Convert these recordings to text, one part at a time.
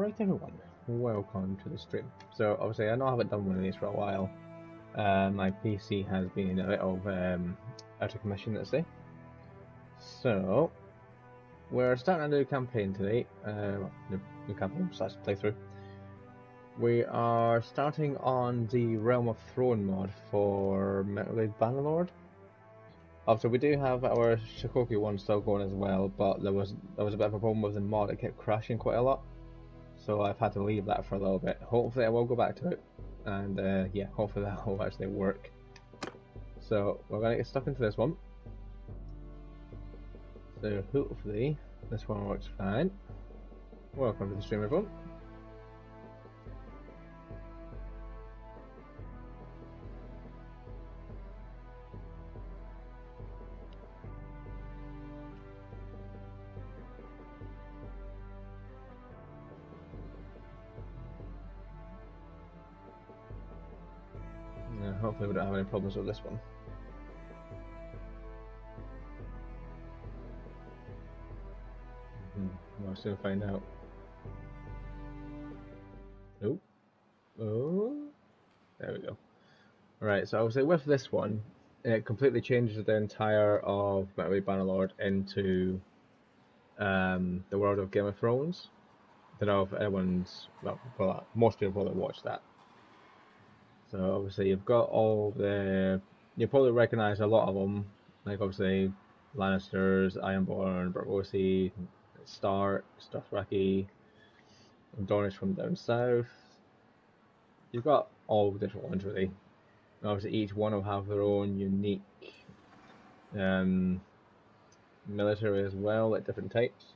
Alright everyone, welcome to the stream. So obviously I know I haven't done one of these for a while. My PC has been in a bit of out of commission, let's say. So we're starting a new campaign today, new campaign / playthrough. We are starting on the Realm of Throne mod for Bannerlord. Obviously we do have our Shikoku one still going as well, but there was a bit of a problem with the mod. It kept crashing quite a lot. So I've had to leave that for a little bit. Hopefully I will go back to it, and yeah, hopefully that will actually work. So we're going to get stuck into this one. So hopefully this one works fine. Welcome to the stream, everyone. Hopefully we don't have any problems with this one. We'll soon find out. Nope. Oh, there we go. Right, so obviously with this one, it completely changes the entire of Bannerlord into the world of Game of Thrones. I don't know if everyone's, well, most people probably watch that. So obviously you've got all the, you probably recognise a lot of them, like obviously Lannisters, Ironborn, Braavosi, Stark, Dothraki, and Dornish from down south. You've got all different ones really. And obviously each one will have their own unique military as well, like different types.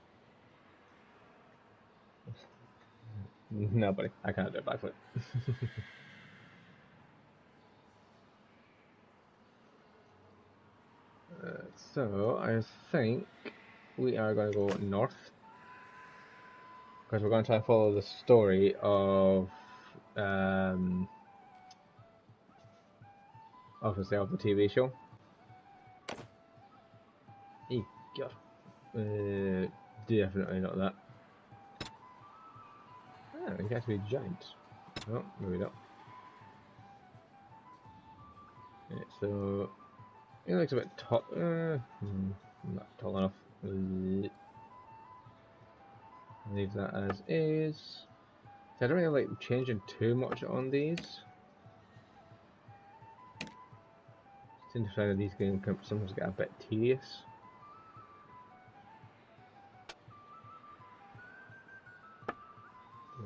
No, buddy, I can't do a backflip. So I think we are going to go north, because we're going to try and follow the story of obviously of the TV show. Hey, God. Definitely not that. Ah, it has to be giant. Oh, maybe not. Yeah, so it looks a bit tall. Not tall enough. Leave that as is. I don't really like changing too much on these. I tend to find that these can sometimes get a bit tedious.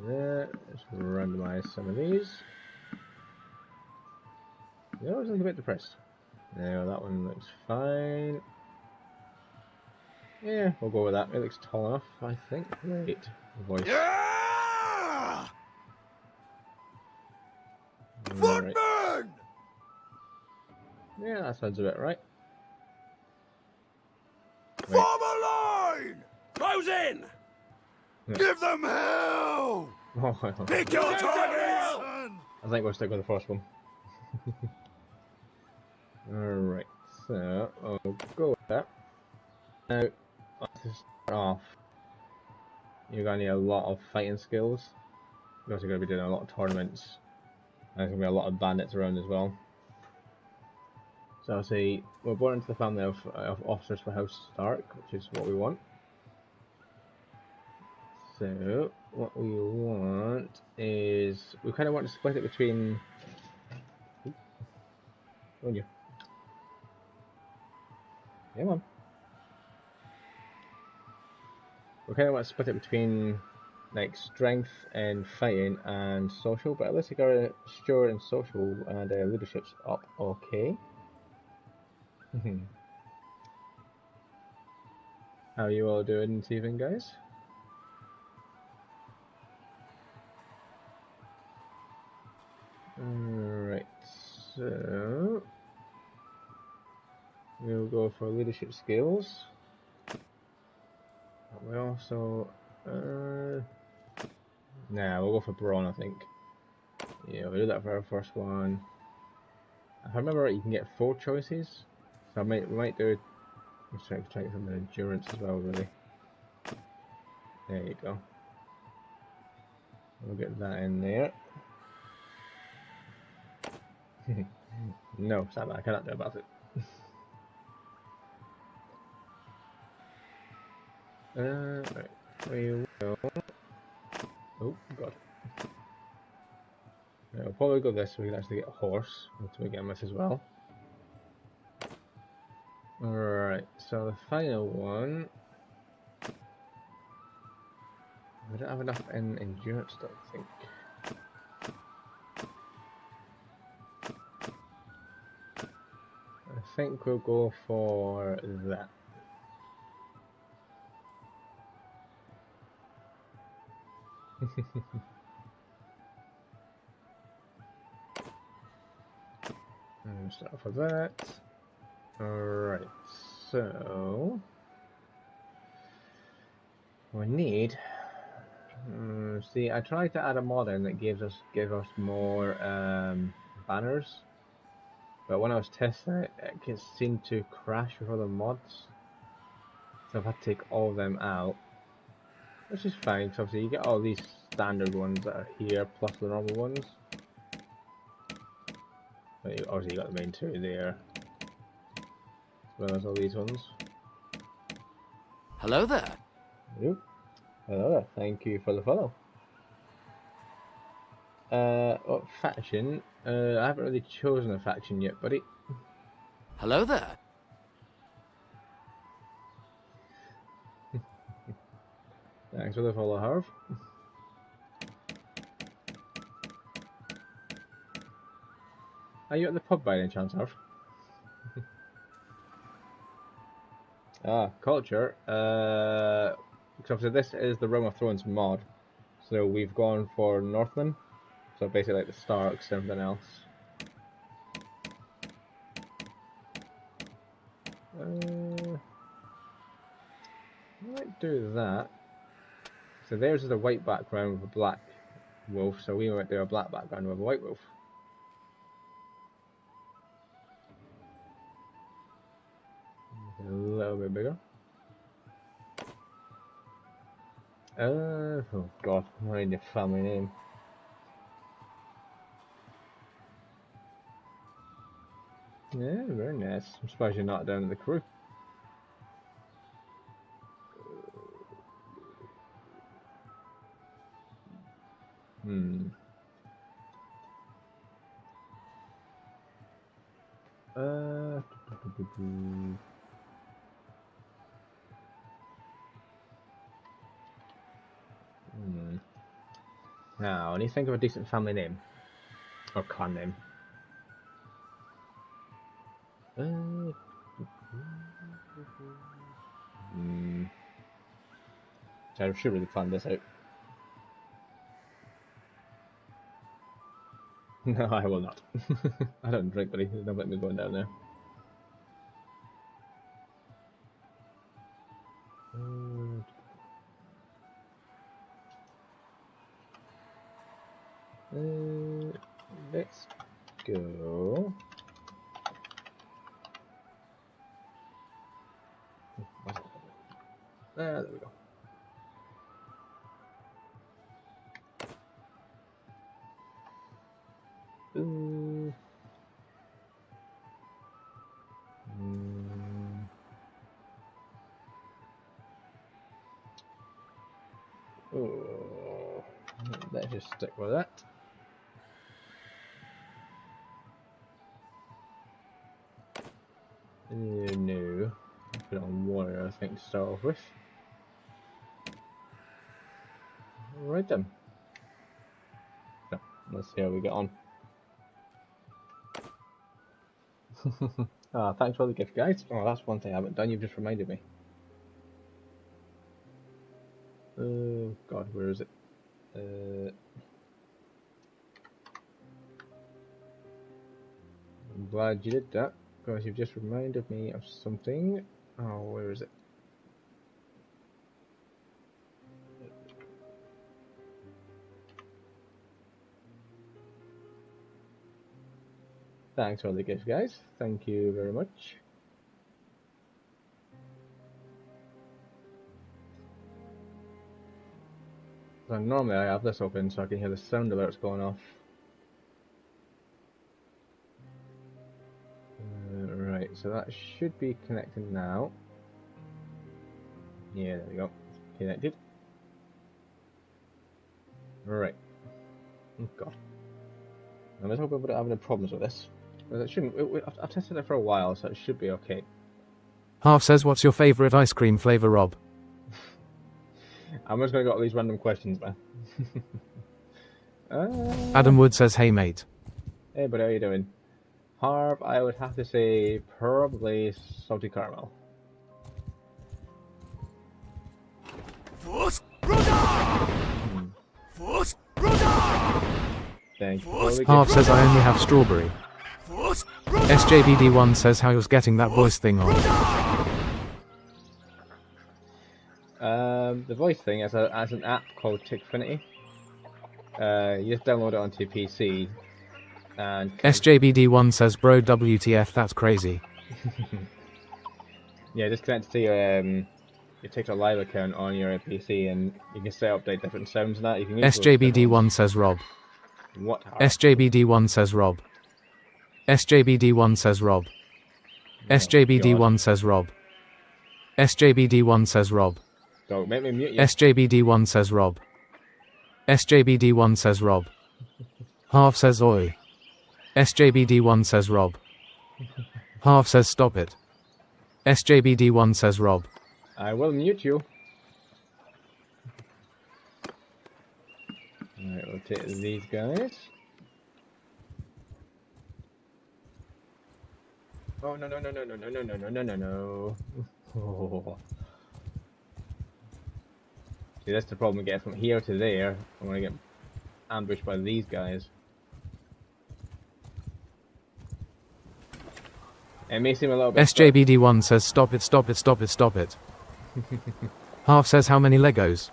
There, let's randomize some of these. They always look a bit depressed. There, that one looks fine. Yeah, we'll go with that. It looks tall enough, I think. Wait, voice. Yeah! Right. Footman! Yeah, that sounds about right. Form a line! Close in! Yeah. Give them hell! Pick your targets! I think we'll stick with the first one. Alright, so I'll go with that. Now, to start off, you're going to need a lot of fighting skills. You're also going to be doing a lot of tournaments. And there's going to be a lot of bandits around as well. So I'll say, we're born into the family of officers for House Stark, which is what we want. So, what we want is, we kind of want to split it between... Oh, yeah. Come on. We kind of want to split it between like strength and fighting and social, but at least we got a sure and social and leadership's up okay. How are you all doing this evening, guys? Alright, so we'll go for leadership skills. We also nah, we'll go for brawn, I think. Yeah, we'll do that for our first one. If I remember right, you can get 4 choices, so we might do. Let's try some of the endurance as well, really. There you go. We'll get that in there. No, Sam, I cannot do about it. Right. We will. Oh, God. We'll probably go this so we can actually get a horse, which we get with as well. Alright, so the final one. We don't have enough in endurance, don't think. I think we'll go for that. Start off with that. Alright, so we need. See, I tried to add a mod in that gave us more banners, but when I was testing it, it seemed to crash with other mods. So I've had to take all of them out, which is fine. So obviously you get all these standard ones that are here plus the normal ones. But obviously you got the main two there, as well as all these ones. Hello there. Yep. Hello there. Thank you for the follow. What faction? I haven't really chosen a faction yet, buddy. Hello there. Thanks for the follow, Harv. Are you at the pub by any chance, Harv? Culture. Because obviously this is the Realm of Thrones mod, so we've gone for Northmen. So basically like the Starks and everything else. I might do that. So theirs is a white background with a black wolf, so we might do a black background with a white wolf. A little bit bigger. Oh god, I need your family name. Yeah, very nice. I'm surprised you're not down in the crew. Hmm. Now, I need to think of a decent family name. Or clan name. I should really plan this out. No, I will not. I don't drink, buddy. There's no point me going down there. Let's go. There we go. Let's just stick with that. No. Put it on warrior, I think, to start off with. Right then. So, let's see how we get on. Thanks for the gift, guys. Oh, that's one thing I haven't done. You've just reminded me. Oh god, where is it? I'm glad you did that, because you've just reminded me of something. Oh, where is it? Thanks for the gift, guys. Thank you very much. So normally I have this open so I can hear the sound alerts going off. Right, so that should be connected now. Yeah, there we go. Connected. Right. Oh god. I was hoping we don't have any problems with this. But it shouldn't. I've tested it for a while, so it should be okay. Half says, what's your favourite ice cream flavour, Rob? I'm just gonna go all these random questions, man. Adam Wood says, hey mate. Hey, buddy, how you doing? Harp, I would have to say probably salty caramel. Thank you. Half says, I only have strawberry. SJBD1 says, how you're getting that voice thing on. The voice thing is an app called Tickfinity. You just download it onto your PC. And SJBD1 says, bro, WTF, that's crazy. Yeah, just connect it to your TikTok Live account on your PC, and you can set up like different sounds and that. You can use SJBD1 says, Rob. What? SJBD1 says, Rob. SJBD1 says, Rob. SJBD1 says, Rob. SJBD1 says, Rob. Don't make me mute you. SJBD1 says, Rob. SJBD1 says, Rob. Half says, oi. SJBD1 says, Rob. Half says, stop it. SJBD1 says, Rob. I will mute you. Alright, we'll take these guys. Oh, no, no, no, no, no, no, no, no, no, no, no, no. Oh. See, that's the problem we get from here to there. I want to get ambushed by these guys. It may seem a little bit... SJBD1 says, stop it, stop it, stop it, stop it. Half says, how many Legos?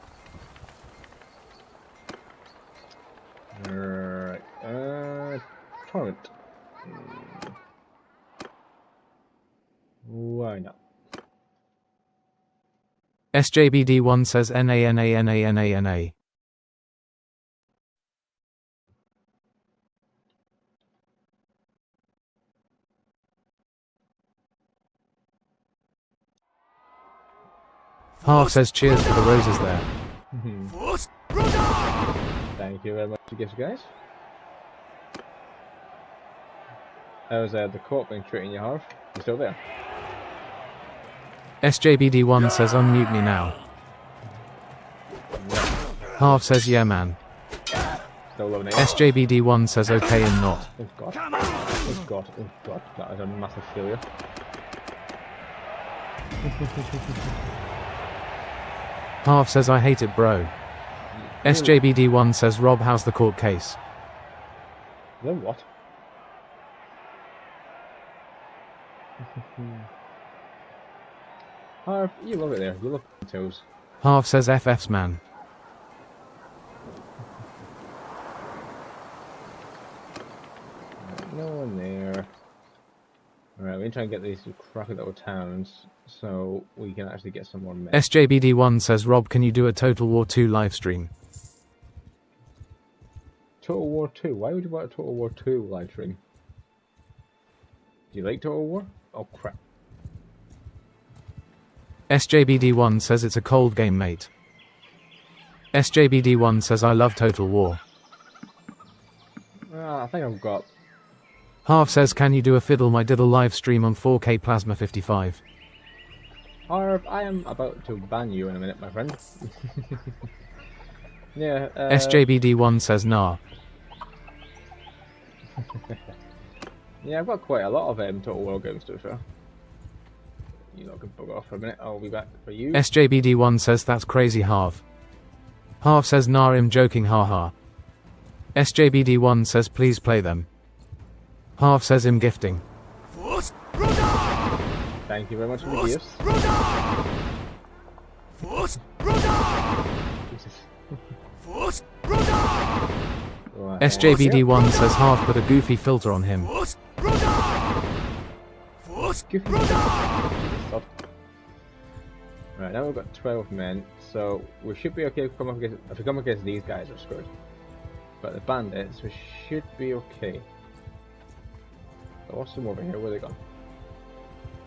Right. Torrent. Why not? SJBD1 says, NANANANANA. Half says, cheers for the roses there. Thank you very much, guys. How's the court been treating you, Harv? You still there? SJBD1 says, unmute me now. Half says, yeah man. Still low now. SJBD1 says, okay and not. Oh god. Oh god. Oh god. That is a massive failure. Half says, I hate it, bro. SJBD1 says, Rob, how's the court case? The what? Harv, you love it there. You love toes. Half says, FFs man. No one there. Alright, we're gonna try and get these crappy little towns so we can actually get some more men. SJBD1 says, Rob, can you do a Total War 2 live stream? Total War 2? Why would you want a Total War 2 live stream? Do you like Total War? Oh crap. SJBD1 says it's a cold game, mate. SJBD1 says I love Total War. I think I've got... Half says, can you do a Fiddle My Diddle live stream on 4K Plasma 55? Harv, I am about to ban you in a minute, my friend. Yeah, SJBD1 says nah. Yeah, I've got quite a lot of Total War games to show. You lot can bug off for a minute, I'll be back for you. SJBD1 says that's crazy, Half. Half says nah, I'm joking, haha. SJBD1 says please play them. Half says I'm gifting. Thank you very much for the gifts. Jesus. SJBD1 says Half put a goofy filter on him. Right, Right, now we've got 12 men, so we should be okay if we come against these guys, we're screwed. But the bandits, we should be okay. So what's them over here? Where are they gone?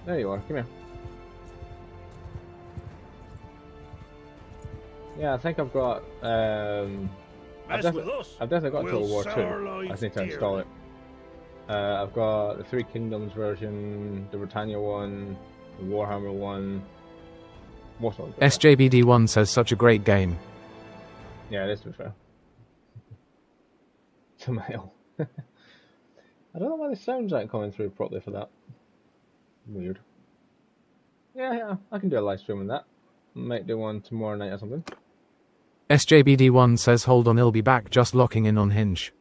There you are, come here. Yeah, I think I've got, I've definitely got Total War 2. I just need to install it. I've got the Three Kingdoms version, the Britannia one, the Warhammer one. Most of them. SJBD1 says such a great game. Yeah, it is, to be fair. Tomato. I don't know why the sounds aren't coming through properly for that. Weird. Yeah, I can do a live stream on that. Might do one tomorrow night or something. SJBD1 says hold on, he'll be back, just locking in on Hinge.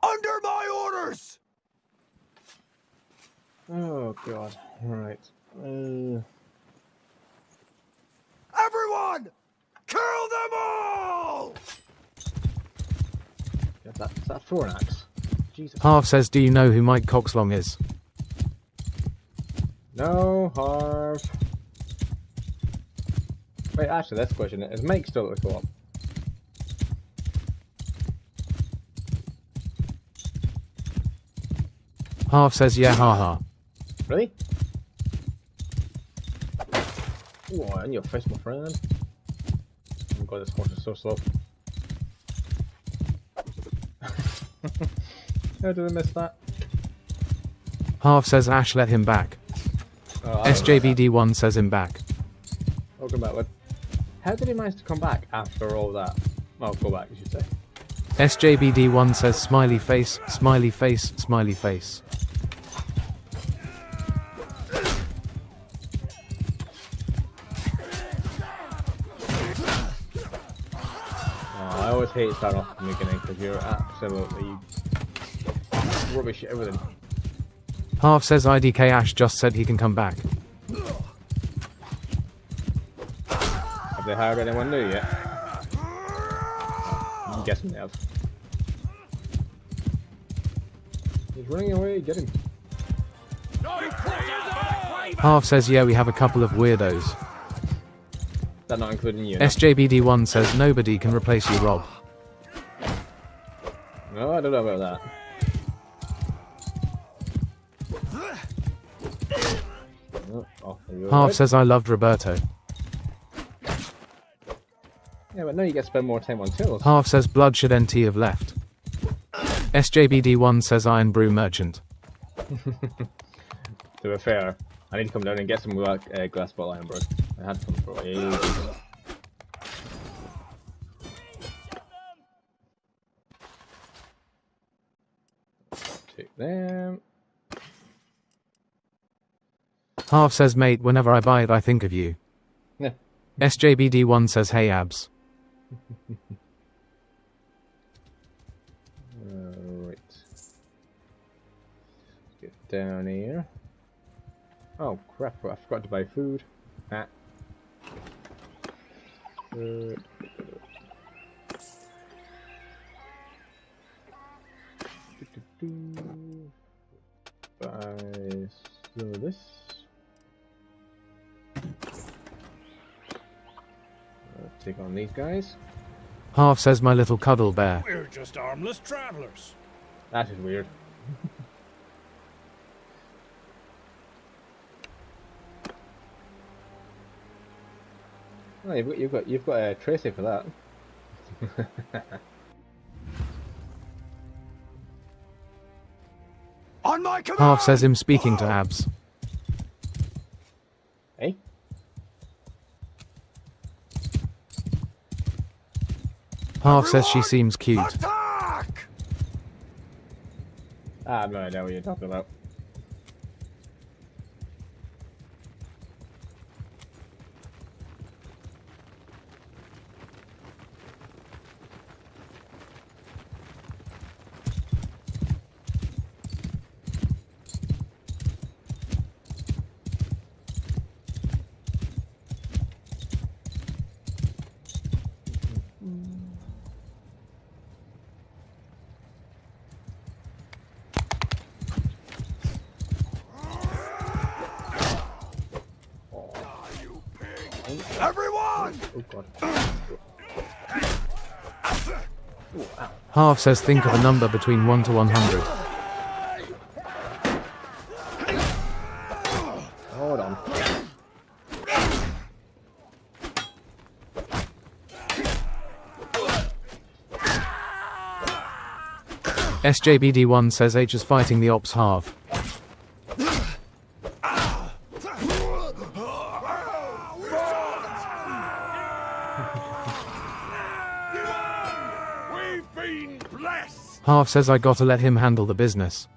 Under my orders! Oh god, right. Everyone! Kill them all! Is that a thorn axe? Jesus. Harv says, do you know who Mike Coxlong is? No, Harv. Wait, actually, that's the question. Is Mike still at the co-op? Harv says, yeah, haha. Really? Oh, in your face, my friend. Oh god, this horse is so slow. How did I miss that? Harv says, Ash, let him back. Oh, SJBD1 says him back. Welcome back, bud. How did he manage to come back after all that? Well, go back, you should say. SJBD1 says smiley face, smiley face, smiley face. I always hate starting off from the beginning because you're absolutely rubbish at everything. Harv says IDK Ash just said he can come back. Have they hired anyone new yet? I'm guessing they have. He's running away, get him. Harv says yeah, we have a couple of weirdos. That not including you? No? SJBD1 says nobody can replace you, Rob. No, I don't know about that. Oh, Harv says I loved Roberto. Yeah, but now you get to spend more time on tills. Harv says blood should NT have left. SJBD1 says Iron Brew Merchant. To be fair, I need to come down and get some glass bottle iron brew. I had some for ages. Take them. Harv says mate, whenever I buy it I think of you. Yeah. SJBD1 says hey abs. Right. Let's get down here. Oh crap, I forgot to buy food. Ah. Buy some of this. Take on these guys. Harv says my little cuddle bear. We're just armless travelers. That is weird. Oh, you've got a Tracy for that. On my command! Harv says him speaking to abs. Hey? Harv says she seems cute. Attack! I have no idea what you're talking about. Everyone! Oh god. Ooh, ow. Half says think of a number between 1 to 100. Hold on. SJBD1 says H is fighting the ops half. We've been blessed! Half says I gotta let him handle the business.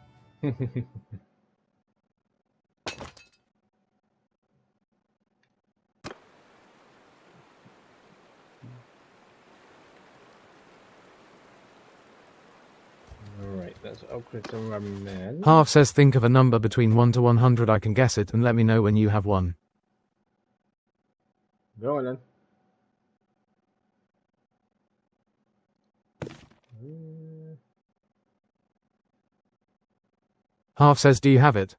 Alright, let's upgrade some of our men. Half says think of a number between 1 to 100. I can guess it and let me know when you have one. Go on then. Half says do you have it?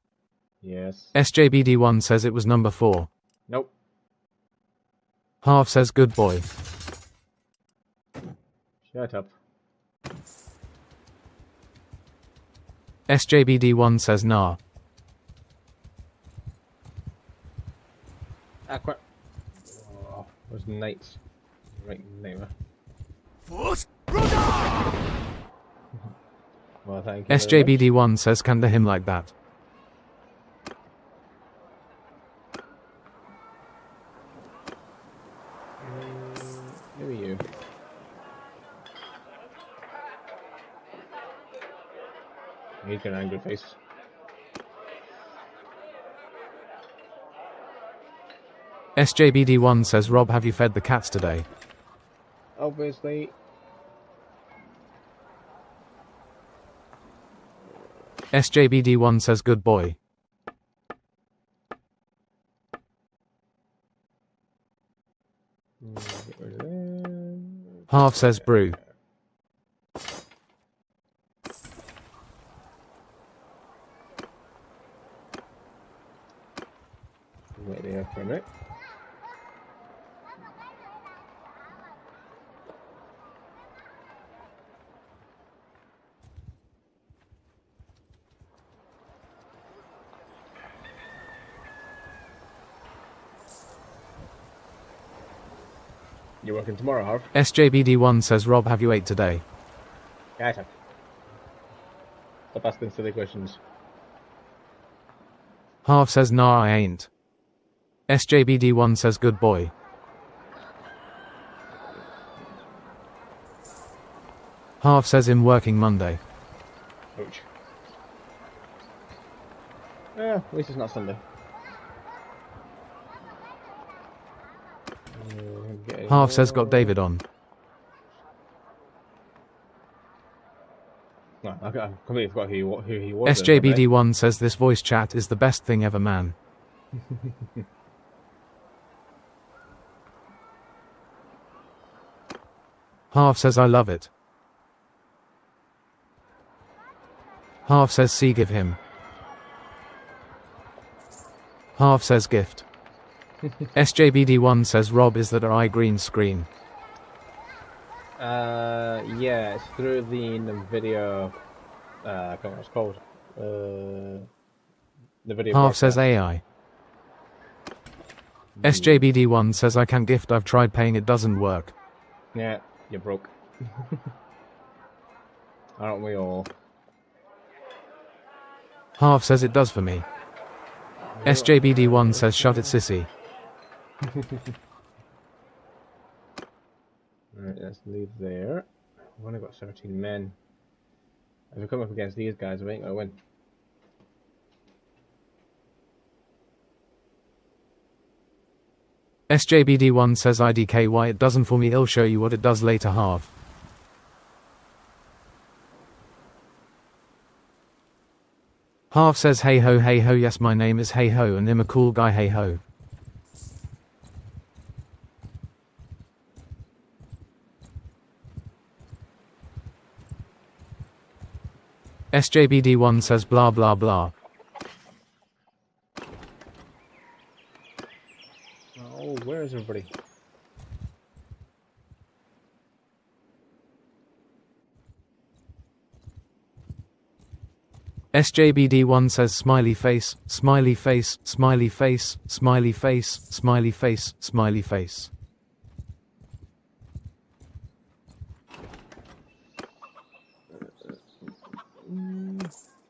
Yes. SJBD1 says it was number 4. Nope. Half says good boy. Shut up. SJBD1 says nah. Aqua. Oh, those knights. Right neighbour. First, Well, thank you. very much. SJBD1 says can to him like that. Who are you? He's got an angry face. SJBD1 says Rob, have you fed the cats today? Obviously. SJBD1 says good boy. Get rid of them. Half says brew. Wait there for a minute. You're working tomorrow, Harv? SJBD1 says Rob, have you ate today? Gotcha. Stop asking silly questions. Half says nah I ain't. SJBD1 says good boy. Half says him working Monday. Ouch. Yeah, at least it's not Sunday. Half says got David on. No, I completely forgot who he was. SJBD1 says this voice chat is the best thing ever, man. Half says I love it. Half says see give him. Half says gift. SJBD1 says Rob, is that an eye green screen? Yeah, it's through the NVIDIA. I can't remember what it's called. NVIDIA. Half says AI. SJBD1 says I can gift. I've tried paying, it doesn't work. Yeah, you're broke. Aren't we all? Half says it does for me. SJBD1 says shut it sissy. Alright, let's leave there. I've only got 17 men. If we come up against these guys, we ain't gonna win. SJBD1 says IDKY, it doesn't for me, I'll show you what it does later. Half. Half says hey ho, yes my name is hey ho and I'm a cool guy, hey ho. SJBD1 says blah blah blah. Oh, Where is everybody? SJBD1 says smiley face, smiley face, smiley face, smiley face, smiley face, smiley face.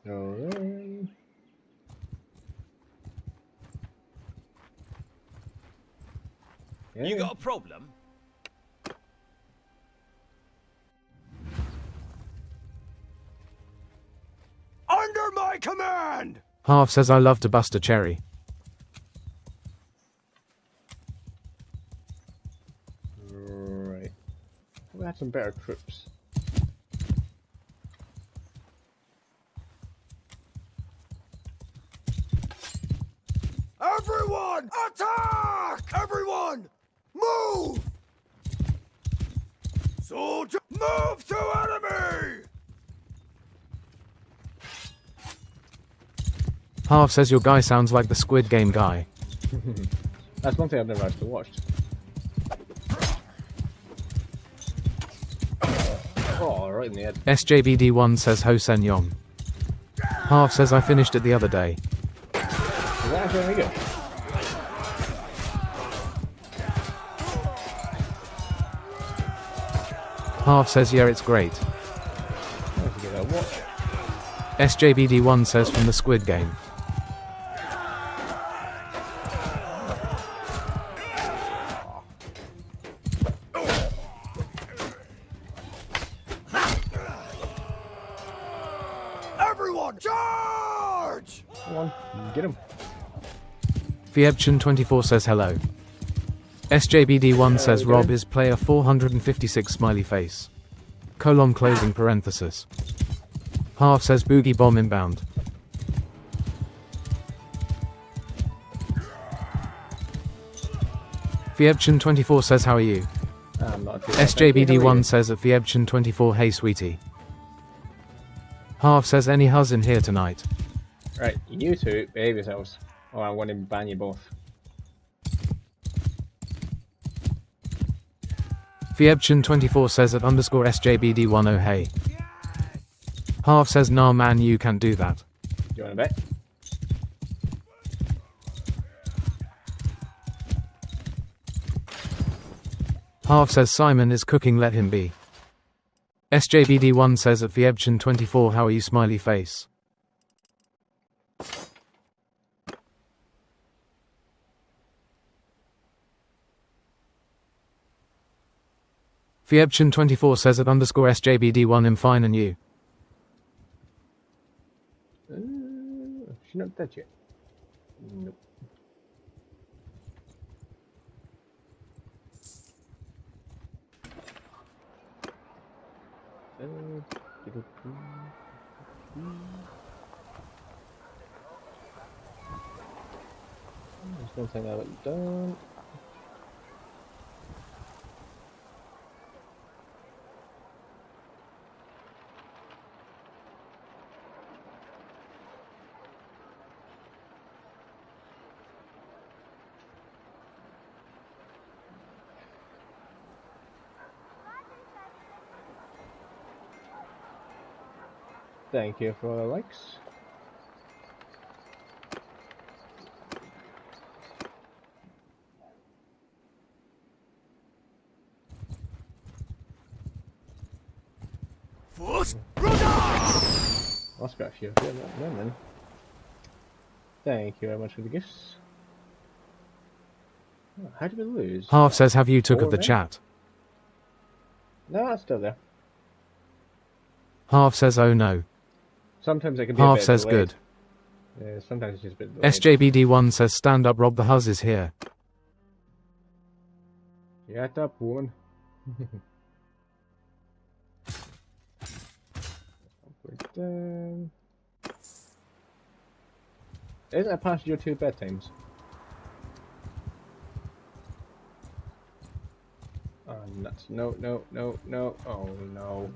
Alright. You got a problem? Under my command! Half says I love to bust a cherry. Right. We had some better troops. Everyone, attack! Everyone, move! Soldier, move to enemy! Half says your guy sounds like the Squid Game guy. That's one thing I've never actually watched. Oh, right in the head. SJBD1 says Ho Sen Yong. Half says I finished it the other day. Is that actually any good? Half says yeah, it's great. I have to give that a watch. SJBD1 says from the Squid Game. Everyone, charge! Come on, get him. Fiebchen24 says hello. SJBD1 says Rob is player 456 smiley face. Colon closing parenthesis. Half says boogie bomb inbound. Fiebchen24 says how are you? I'm not too bad, thank you. How are you? SJBD1 says at Fiebchen24 hey sweetie. Half says any huzz in here tonight. Right, you two, behave yourselves. Or I'm going to ban you both. Fiebchen24 says at underscore SJBD1 oh hey. Half says nah man you can't do that. Do you want to bet? Half says Simon is cooking let him be. SJBD1 says at Fiebchen24 how are you smiley face. Fiebchen24 says at underscore SJBD1 I'm fine and you. She's not dead yet. Nope. There's one thing I haven't done. Thank you for all the likes. First, I'll scratch you. Yeah, then. Thank you very much for the gifts. Oh, how did we lose? Half says have you took of the Four, chat. No, it's still there. Half says oh no. Sometimes it can be a Half bit says delayed. good. Yeah, sometimes it's just a bit delayed. SJBD1 says stand up Rob the huzz is here. Get up, woman. Upward down. Isn't it past your 2 bedtimes? Oh, nuts. No, no, no, no. Oh, no.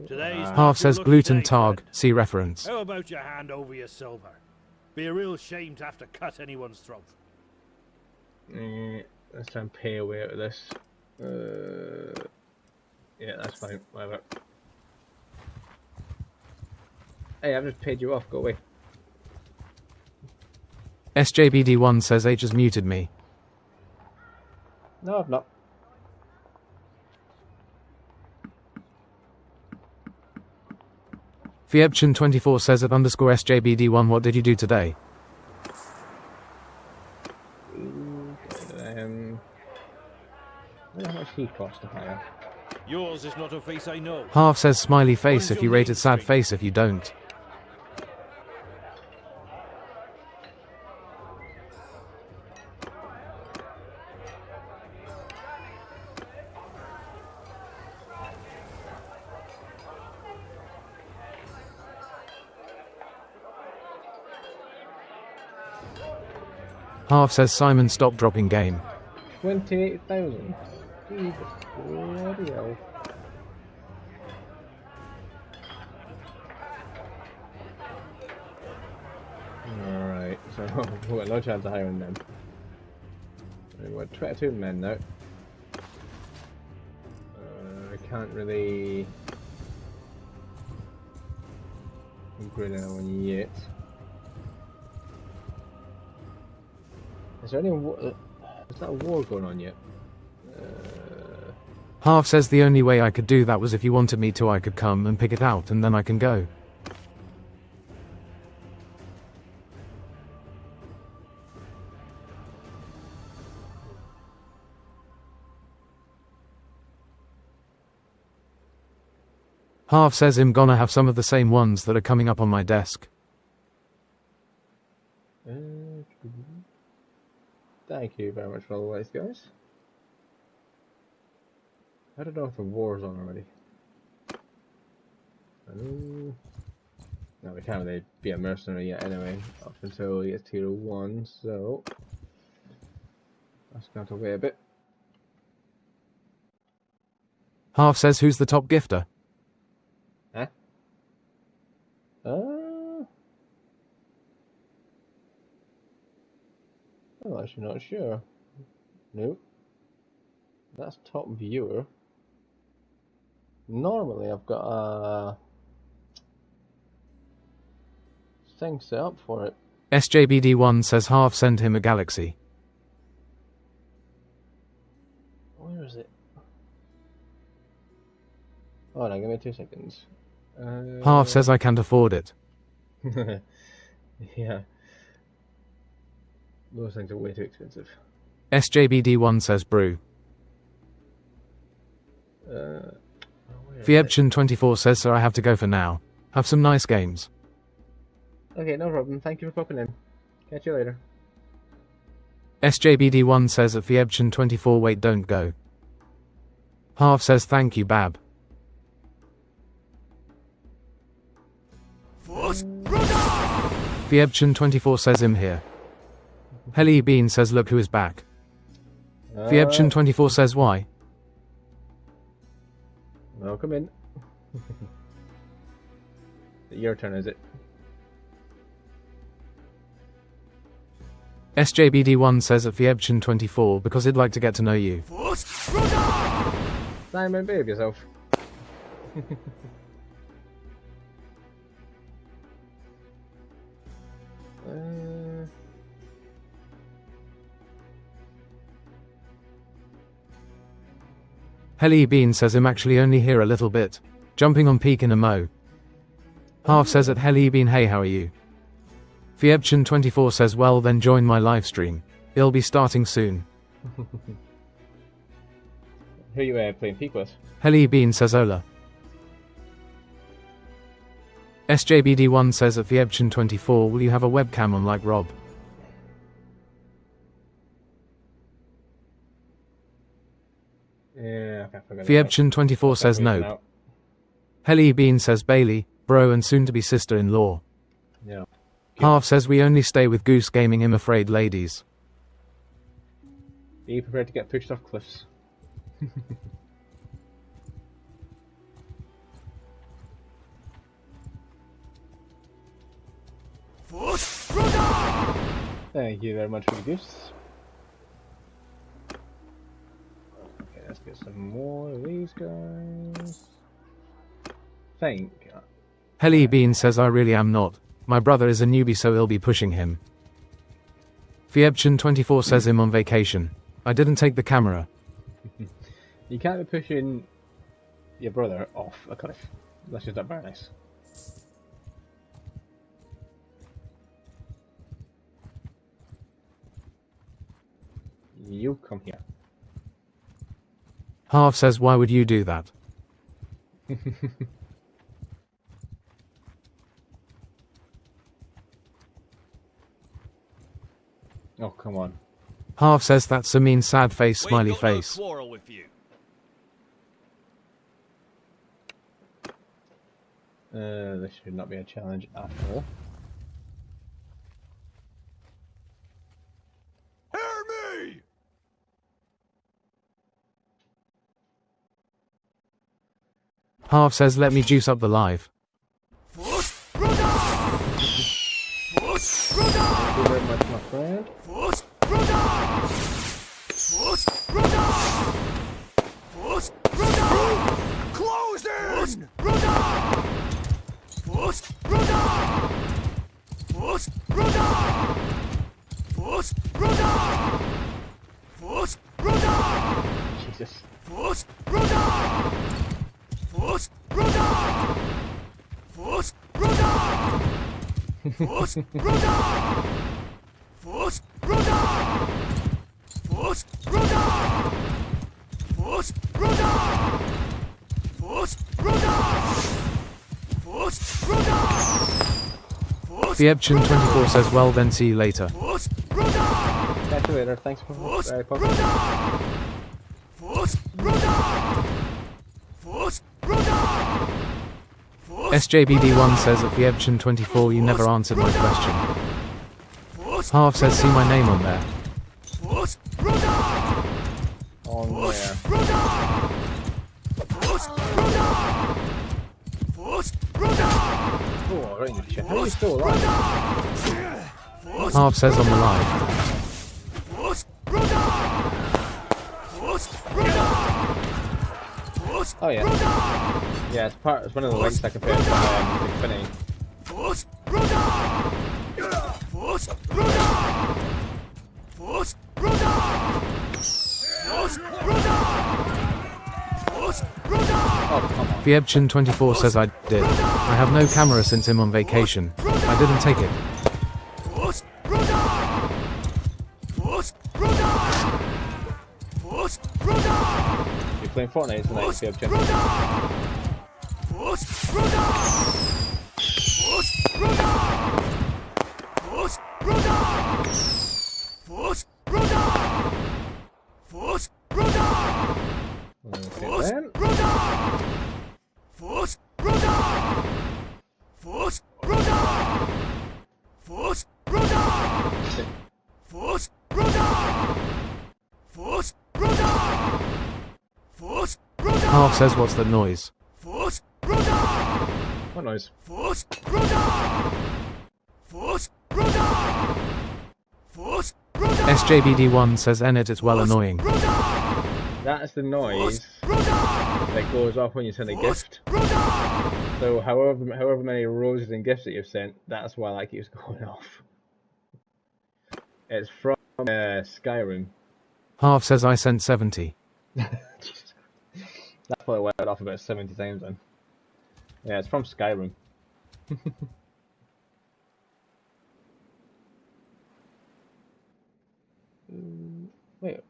Today's Ah. Half says lucky gluten day, targ, friend. see reference. How about your hand over your silver? Be a real shame to have to cut anyone's throat. Let's try and pay away out of this. Yeah, that's fine. Whatever. Hey, I've just paid you off. Go away. SJBD1 says H has muted me. No, I've not. Fiebchen24 says at underscore SJBD1 what did you do today? I don't know how much he cost to hire. Yours is not a face I know. Half says smiley face What's if your you rate name, it, sad Street? face if you don't. Half says Simon stop dropping game. 28,000. Jesus bloody hell. Alright, so we've got no chance of hiring them. We've got 22 men now. I can't really upgrade anyone yet. Is there any is that a war going on yet? Half says the only way I could do that was if you wanted me to, I could come and pick it out and then I can go. Half says I'm gonna have some of the same ones that are coming up on my desk. Thank you very much for all the ways, guys. I don't know if the war's on already. No, we can't really be a mercenary yet anyway, up until he gets tier 1, so that's going to wait a bit. Half says who's the top gifter? Huh? I'm actually not sure. Nope. That's top viewer. Normally I've got a thing set up for it. SJBD1 says half send him a galaxy. Where is it? Hold on, give me 2 seconds. Half says I can't afford it. Yeah. Those things are way too expensive. SJBD1 says brew. Where is it? Fiebchen24 says so I have to go for now. Have some nice games. Okay, no problem. Thank you for popping in. Catch you later. SJBD1 says at Fiebchen24 wait don't go. Half says thank you Bab. Fiebchen24 says him here. Helly Bean says look who is back. Fiebchen24 says why? Welcome in. Your turn, is it? SJBD1 says at Fiebchen24 because he'd like to get to know you. Simon, behave yourself. Helly Bean says I'm actually only here a little bit. Jumping on peak in a mo. Half says at Helly Bean hey how are you? Fiebchen24 says well then join my live stream. It'll be starting soon. Who are you playing peak with? Helly Bean says hola. SJBD1 says at Fiebchen24 will you have a webcam on like Rob? Yeah, I forgot. Fiebchen24 says no. Helly Bean says Bailey, bro and soon to be sister-in-law. Yeah. Half says we only stay with Goose Gaming I'm afraid ladies. Be prepared to get pushed off cliffs. Thank you very much for the gifts. get some more of these guys. Think. Helly Bean says I really am not. My brother is a newbie so he'll be pushing him. Fiebchen24 says him on vacation. I didn't take the camera. You can't be pushing your brother off a cliff. That's just not very nice. You come here. Half says why would you do that? Oh, come on. Half says that's a mean sad face smiley face. No quarrel with you. This should not be a challenge at all. Hear me! Half says let me juice up the live. Thank you very much, my friend. Close in! Jesus. Fiebchen24 says well then see you later. Catch you later. Thanks for poking. SJBD1 says at Fiebchen24 you never answered my question. Half says see my name on there. On where? Oh, right in the chest. How are you still alive? Half says on the live. Oh yeah. Yeah, it's one of the links I compared to Big Finny. Oh, come on. Fiebchen24 says I did. I have no camera since I'm on vacation. I didn't take it. You're playing Fortnite tonight, Fiebchen. Okay then. Half says what's that noise? What noise? SJBD1 says Enid it's well annoying. That's the noise that goes off when you send a gift. So however many roses and gifts that you've sent, that's why that keeps going off. It's from Skyrim. Half says I sent 70. That's probably why it went off about 70 times then. Yeah, it's from Skyrim. Wait.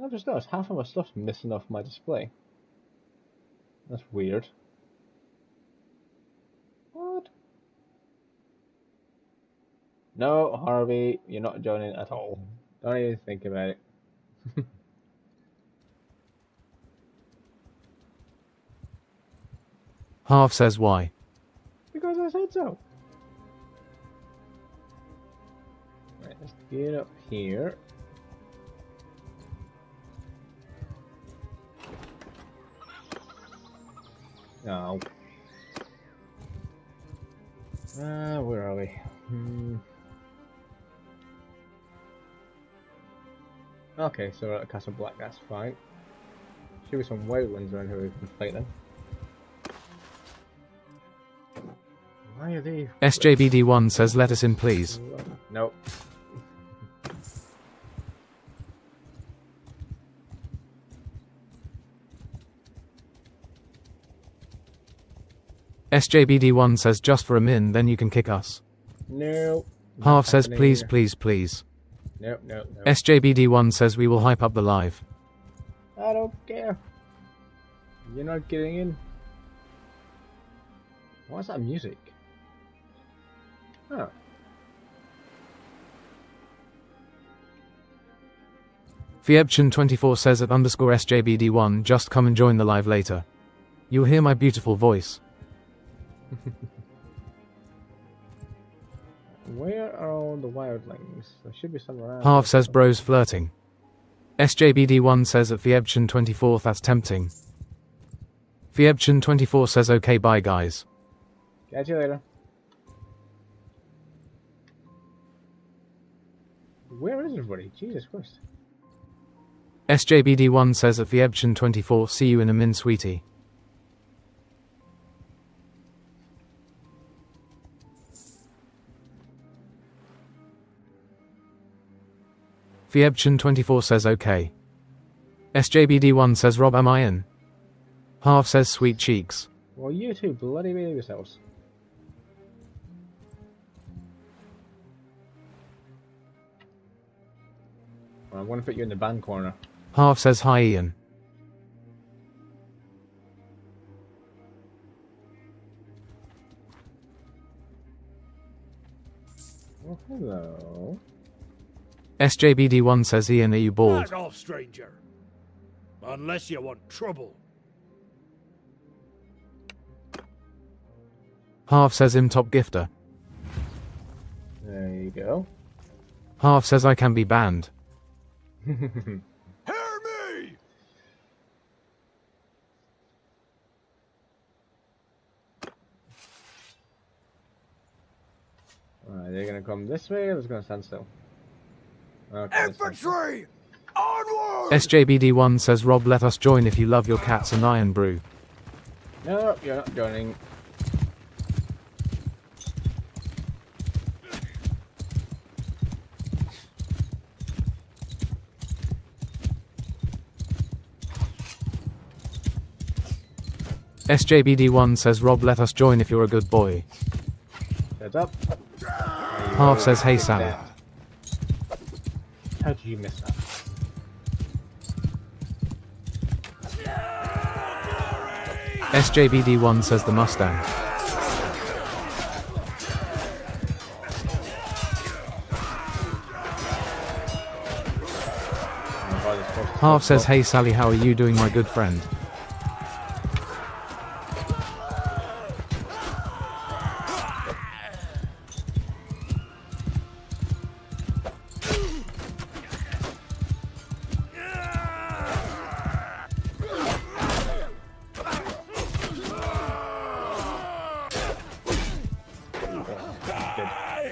I've just noticed half of my stuff's missing off my display. That's weird. What? No, Harvey, you're not joining at all. Don't even think about it. Half says why? Because I said so. Right, let's get up here. No. Where are we? Okay, so we're at Castle Black, that's fine. should be some wild ones around here we can fight them. Why are they? SJBD1 says let us in please. Nope. SJBD1 says just for a min, then you can kick us. No. Half says please, please, please. Nope, nope, nope. SJBD1 says we will hype up the live. I don't care. You're not getting in. What's that music? Oh. Fiebchen24 says at _SJBD1 just come and join the live later. You'll hear my beautiful voice. Where are all the wildlings? There should be some around. Half says bros flirting. SJBD1 says at Fiebchen24 that's tempting. Fiebchen24 says okay bye guys. Catch you later. Where is everybody? Jesus Christ. SJBD1 says at Fiebchen24 see you in a min sweetie. Fiebchen24 says okay. SJBD1 says Rob am I in? Half says sweet cheeks. Well, you two bloody behave yourselves. Well, I'm going to put you in the band corner. Half says hi Ian. Oh, hello. SJBD1 says Ian are you bald? Back off, stranger. Unless you want trouble. Half says im top gifter. There you go. Half says I can be banned. Hear me! Alright, they're going to come this way or they're going to stand still? Okay, Infantry! Onward! SJBD1 says Rob let us join if you love your cats and iron brew. No, you're not joining. SJBD1 says Rob let us join if you're a good boy. Heads up. Half says hey Sally. How did you miss that? SJBD1 says the Mustang. Half says hey Sally how are you doing my good friend?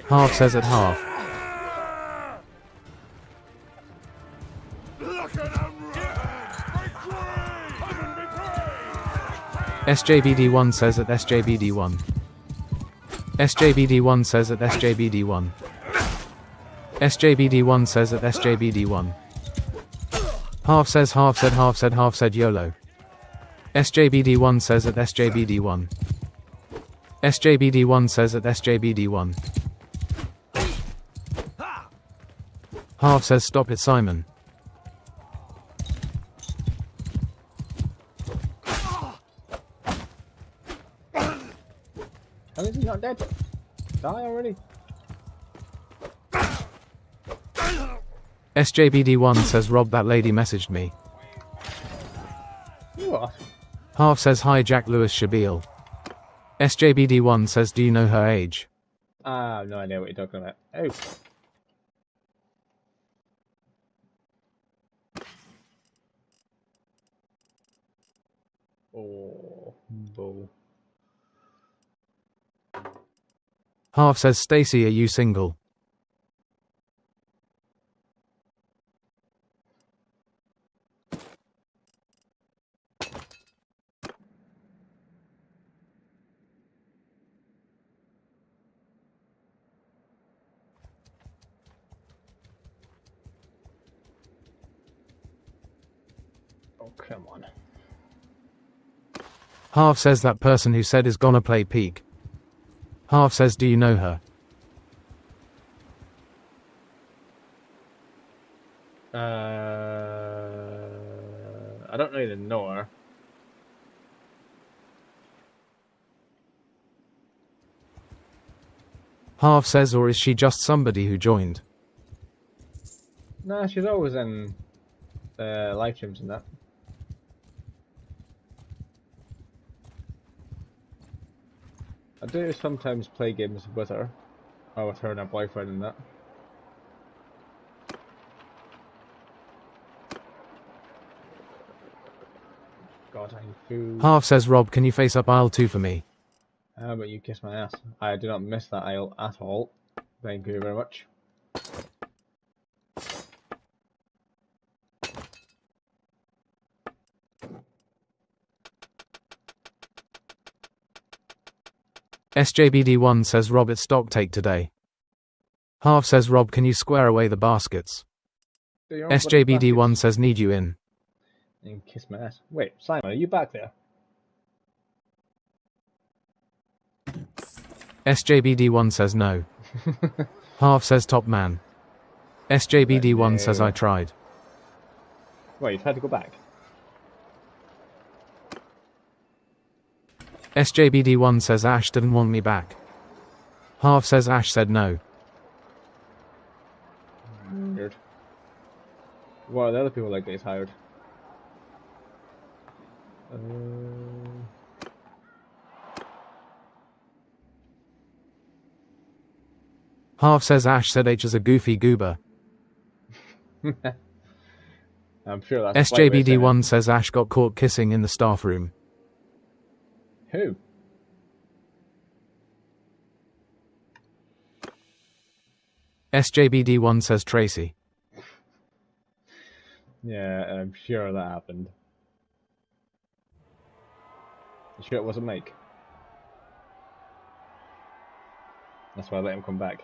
Half says at half. SJBD1 says at SJBD1. SJBD1 says at SJBD1. SJBD1 says at SJBD1. Half says half said half said half said YOLO. SJBD1 says at SJBD1. SJBD1 says at SJBD1. Half says stop it Simon. How is he not dead? Die already? SJBD1 says Rob that lady messaged me. You what? Half says hi Jack Lewis Shabil. SJBD1 says do you know her age? I have no idea what you're talking about. Oh. Oh, bull. Half says Stacy are you single? Oh, come on. Half says that person who said is gonna play peak. Half says do you know her? I don't really know her. Half says or is she just somebody who joined? Nah, she's always in live streams and that. I do sometimes play games with her. Or with her and her boyfriend and that. God, I need food. Half says Rob, can you face up aisle 2 for me? How about you kiss my ass? I do not miss that aisle at all. Thank you very much. SJBD1 says Rob, it's stock take today. Half says Rob, can you square away the baskets? SJBD1 says need you in. And kiss my ass. Wait, Simon, are you back there? SJBD1 says no. Half says top man. SJBD1 says I tried. Wait, you tried to go back? SJBD1 says Ash didn't want me back. Half says Ash said no. Weird. What are the other people like that he's hired? Half says Ash said H is a goofy goober. I'm sure that's SJBD1 says Ash got caught kissing in the staff room. Who? SJBD1 says Tracy. Yeah, I'm sure that happened. You sure it wasn't Mike? That's why I let him come back.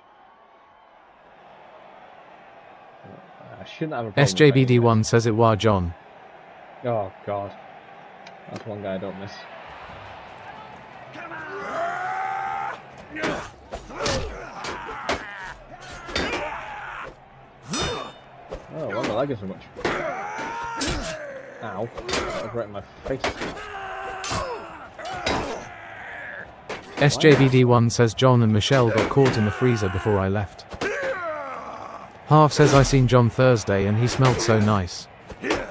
I shouldn't have a problem. SJBD1 says it was John. Oh god. That's one guy I don't miss. Oh, why am I lagging so much? Ow. That was right in my face. SJBD1 says John and Michelle got caught in the freezer before I left. Half says I seen John Thursday and he smelled so nice. God.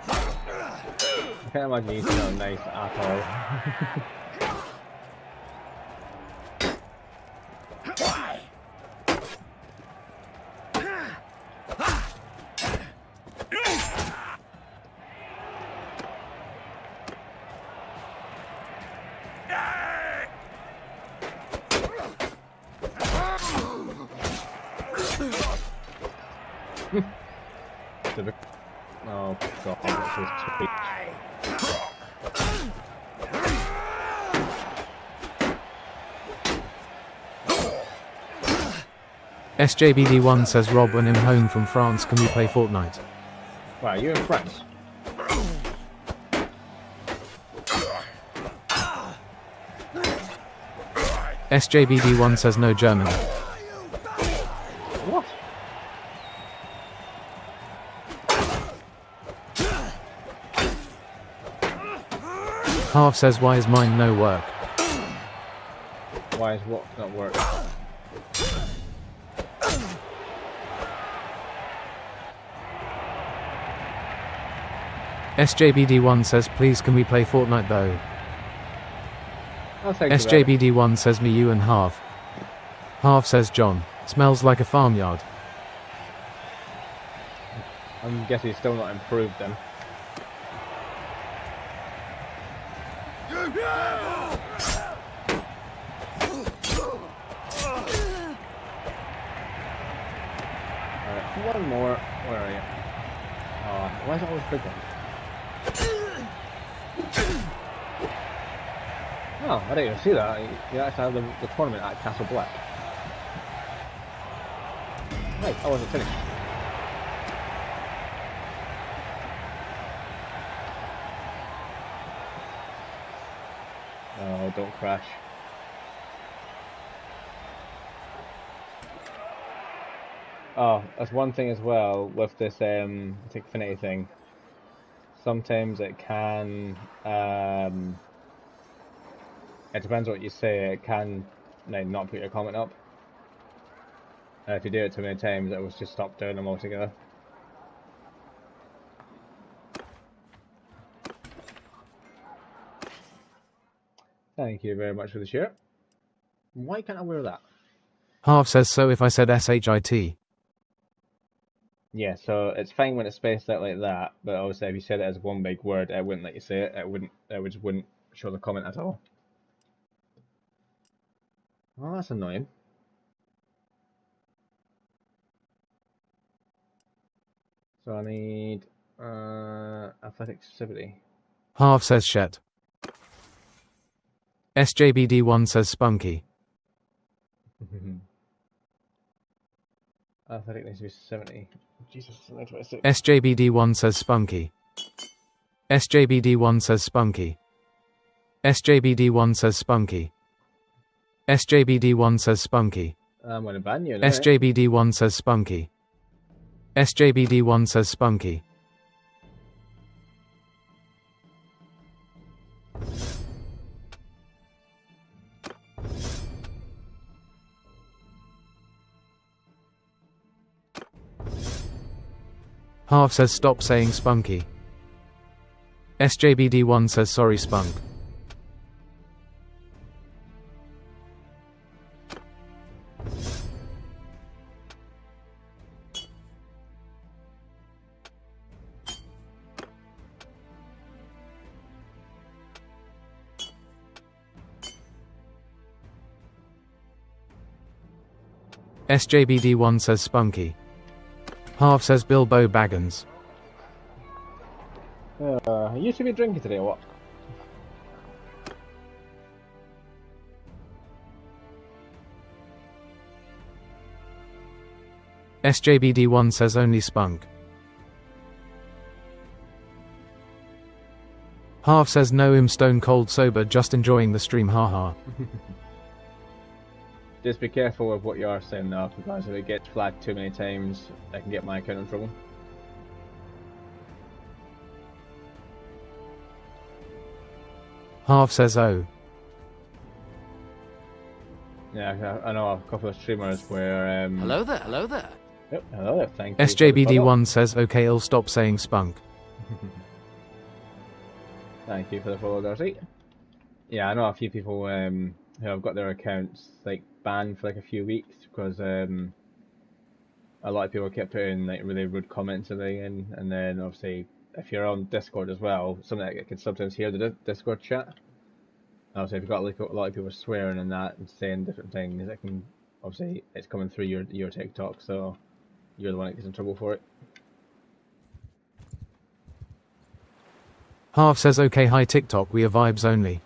I can't imagine he smelled nice at all. Oh god, this is too. SJBD1 says Rob, when I'm home from France, can we play Fortnite? Wow, you're in France? SJBD1 says no German. What? Half says why is mine no work? Why is what not work? SJBD1 says please can we play Fortnite though? SJBD1 says me, you and Half. Half says John. Smells like a farmyard. I'm guessing he's still not improved then. Alright, one more. Where are you? Oh, why is it always big ones? Oh, I didn't even see that. You actually have the tournament at Castle Black. Right, I wasn't finished. don't crash. Oh, that's one thing as well with this Xfinity thing. Sometimes it can, it depends on what you say, it can like, not put your comment up. If you do it too many times, it will just stop doing them altogether. Thank you very much for the shirt. Why can't I wear that? Half says so if I said SHIT. Yeah, so it's fine when it's spaced out like that, but obviously if you said it as one big word, it wouldn't let you say it. It just wouldn't show the comment at all. Well, that's annoying. So I need athletic activity. Half says shet. SJBD1 says spunky. Athletic needs to be 70. Jesus, it's only 26. SJBD1 says spunky. SJBD1 says spunky. SJBD1 says spunky. SJBD1 says spunky. I'm gonna ban you now. SJBD1 says spunky. SJBD1 says spunky. Half says stop saying spunky. SJBD1 says sorry spunk. SJBD1 says spunky. Half says Bilbo Baggins. You should be drinking today or what? SJBD1 says only spunk. Half says no, I'm stone cold sober, just enjoying the stream, haha. Just be careful with what you are saying now, because if it gets flagged too many times, I can get my account in trouble. Half says oh. Yeah, I know a couple of streamers where Hello there, hello there. Yep, hello, thank you. SJBD1 says okay, I'll stop saying spunk. Thank you for the follow, Darcy. Yeah, I know a few people who have got their accounts like banned for like a few weeks because a lot of people kept putting like really rude comments and everything, and then obviously if you're on Discord as well, something that I can sometimes hear the Discord chat. Obviously, if you've got like a lot of people swearing and that and saying different things, it can obviously it's coming through your TikTok, so you're the one that gets in trouble for it. Half says okay, hi TikTok, we are vibes only.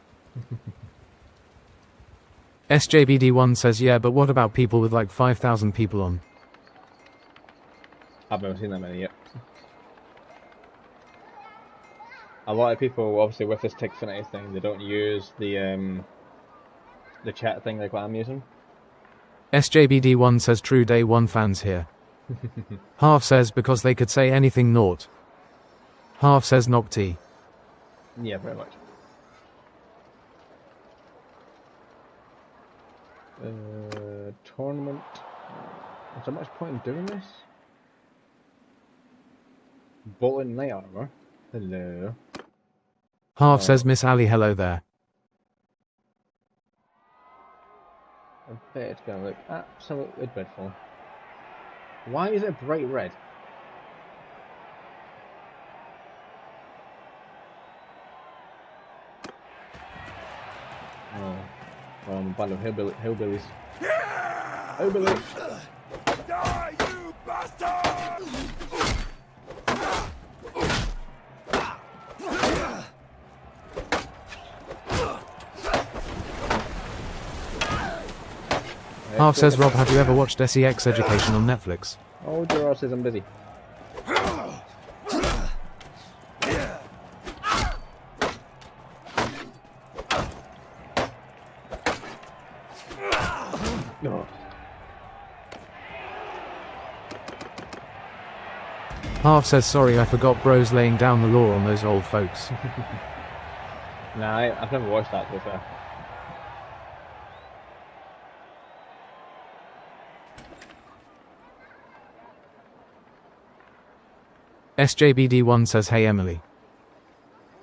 SJBD1 says yeah, but what about people with like 5,000 people on? I've never seen that many yet. A lot of people, obviously, with this Xfinity thing, they don't use the chat thing like what I'm using. SJBD1 says true day one fans here. Half says because they could say anything naught. Half says Nocti. Yeah, very much. Tournament. Is there much point in doing this? Bolton Light Armor. Hello. Half says Miss Ali, hello there. I bet it's gonna look absolutely dreadful. Why is it bright red? Oh, well, I'm a band of hillbillies. Hillbillies! Die, you bastard! Half says Rob, have you ever watched SEX Education on Netflix? Oh, Gerard says I'm busy. Half says sorry I forgot bro's laying down the law on those old folks. Nah, I've never watched that before. SJBD1 says hey Emily.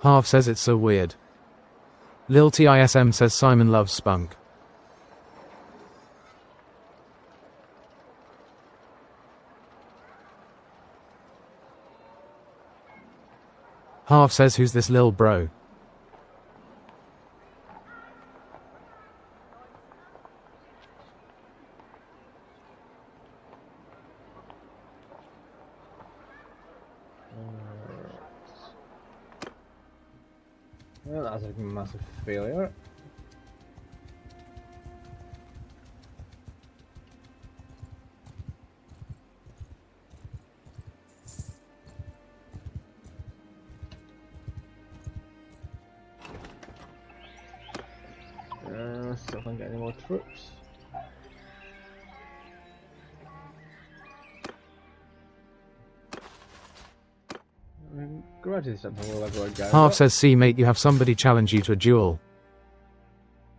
Half says it's so weird. Lil TISM says Simon loves spunk. Half says who's this lil bro? Well, that's a massive failure. Still can't get any more troops. Granted, something will ever go. Half says see mate you have somebody challenge you to a duel.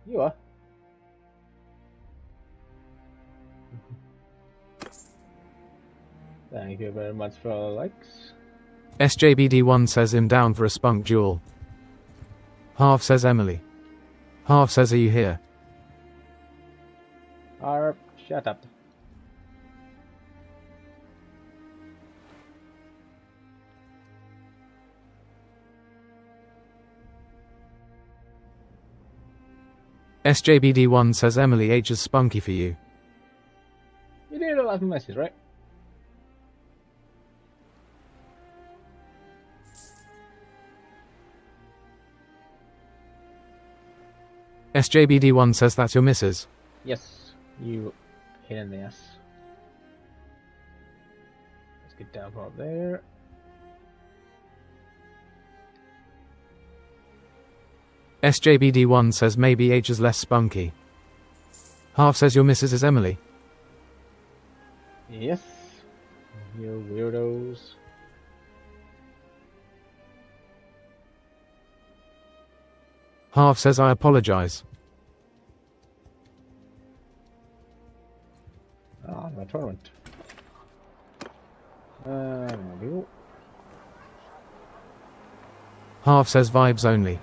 You are. Thank you very much for all the likes. SJBD1 says him down for a spunk duel. Half says Emily. Half says are you here? Arp, shut up. SJBD1 says Emily H is spunky for you. You did a lot of messages, right? SJBD1 says that's your missus. Yes, you pain in the ass. Let's get down from up there. SJBD1 says maybe H is less spunky. Half says your missus is Emily. Yes, you weirdos. Half says I apologize. Ah, my tournament. Maybe. Half says vibes only.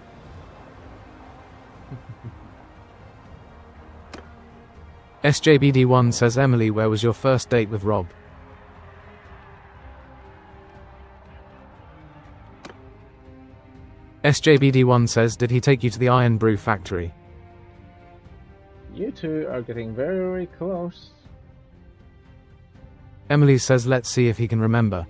SJBD1 says Emily where was your first date with Rob? SJBD1 says did he take you to the Iron Brew factory? You two are getting very close. Emily says let's see if he can remember.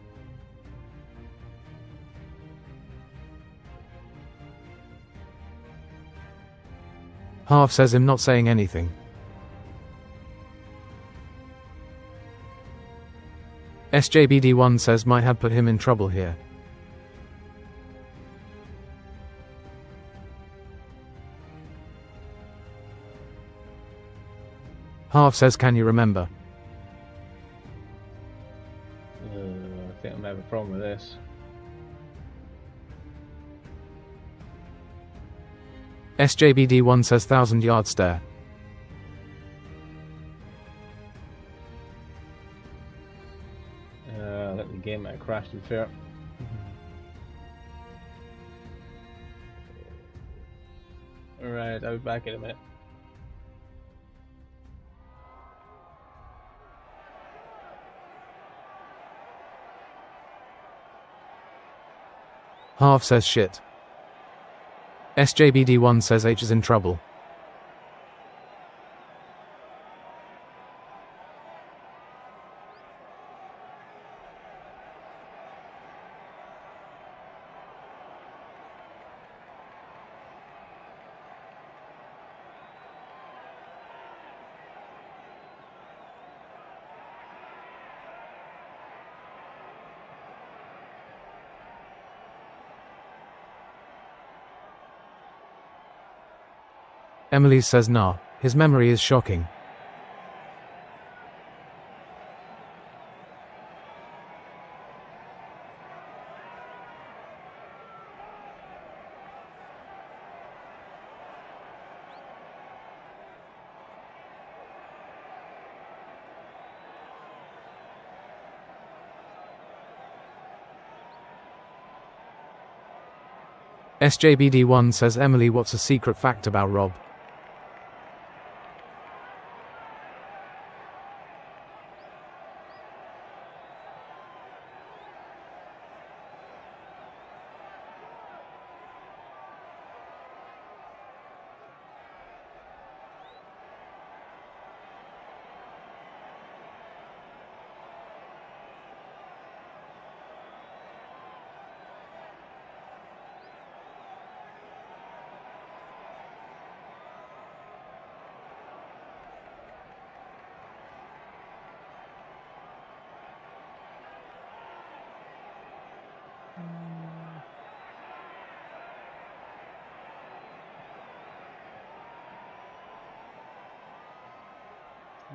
Half says him not saying anything. SJBD1 says might have put him in trouble here. Half says can you remember? I think I might have a problem with this. SJBD1 says 1,000-yard stare. I think the game might have crashed in fair. Alright, I'll be back in a minute. Half says shit. SJBD1 says H is in trouble. Emily says nah, his memory is shocking. SJBD1 says, Emily, what's a secret fact about Rob?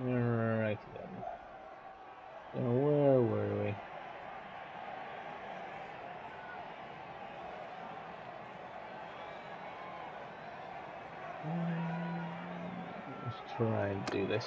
Right then. So where were we? Let's try and do this.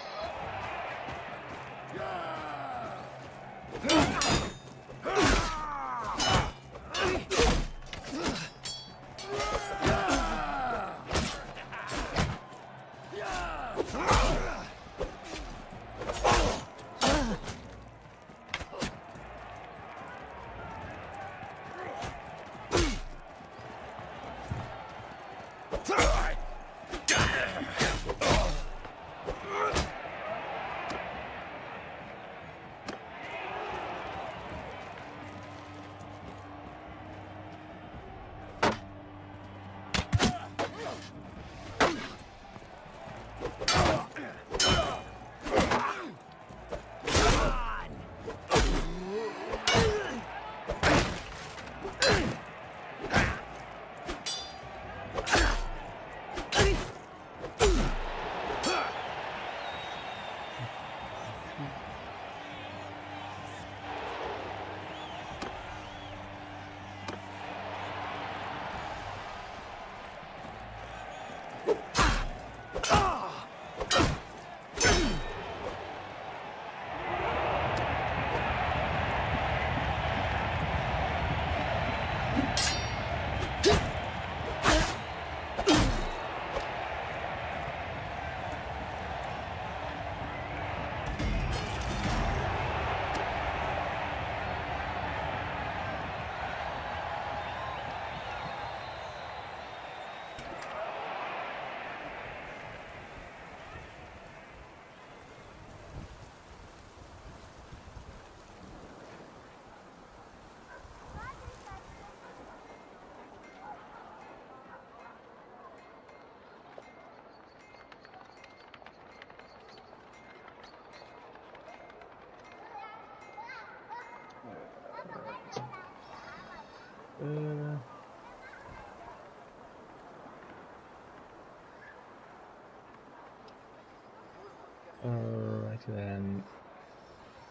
Alright then.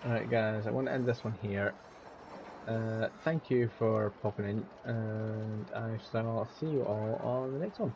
Alright guys, I want to end this one here. Thank you for popping in, and I shall see you all on the next one.